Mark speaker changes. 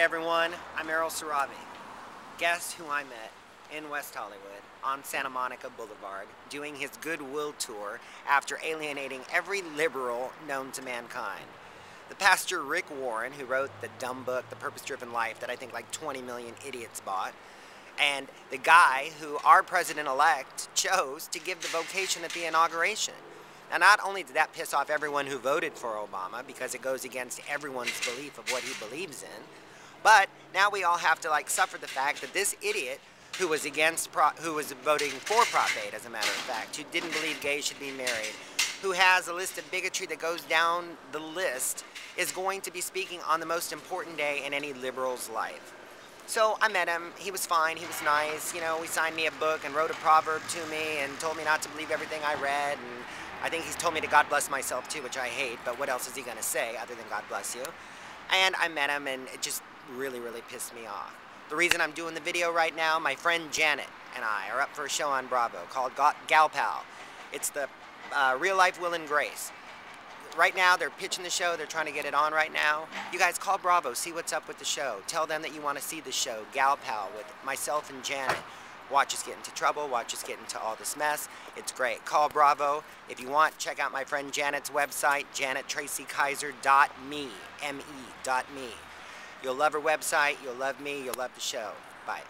Speaker 1: everyone, I'm Errol Sarabi. Guess who I met in West Hollywood on Santa Monica Boulevard doing his Goodwill tour after alienating every liberal known to mankind. The pastor Rick Warren, who wrote the dumb book, The Purpose-Driven Life, that I think like 20 million idiots bought, and the guy who our president-elect chose to give the vocation at the inauguration. Now, not only did that piss off everyone who voted for Obama, because it goes against everyone's belief of what he believes in, but now we all have to suffer the fact that this idiot who was voting for Prop 8, as a matter of fact, who didn't believe gays should be married, who has a list of bigotry that goes down the list, is going to be speaking on the most important day in any liberal's life. So I met him. He was fine. He was nice. You know, he signed me a book and wrote a proverb to me and told me not to believe everything I read. And I think he's told me to God bless myself too, which I hate. But what else is he going to say other than God bless you? And I met him, and it just really, really pissed me off. The reason I'm doing the video right now, my friend Janet and I are up for a show on Bravo called Gal Pal. It's the real life Will and Grace. Right now, they're pitching the show. They're trying to get it on right now. You guys call Bravo. See what's up with the show. Tell them that you want to see the show, Gal Pal, with myself and Janet. Watch us get into trouble. Watch us get into all this mess. It's great. Call Bravo. If you want, check out my friend Janet's website, JanetTracyKaiser.me, M-E.me. You'll love her website. You'll love me. You'll love the show. Bye.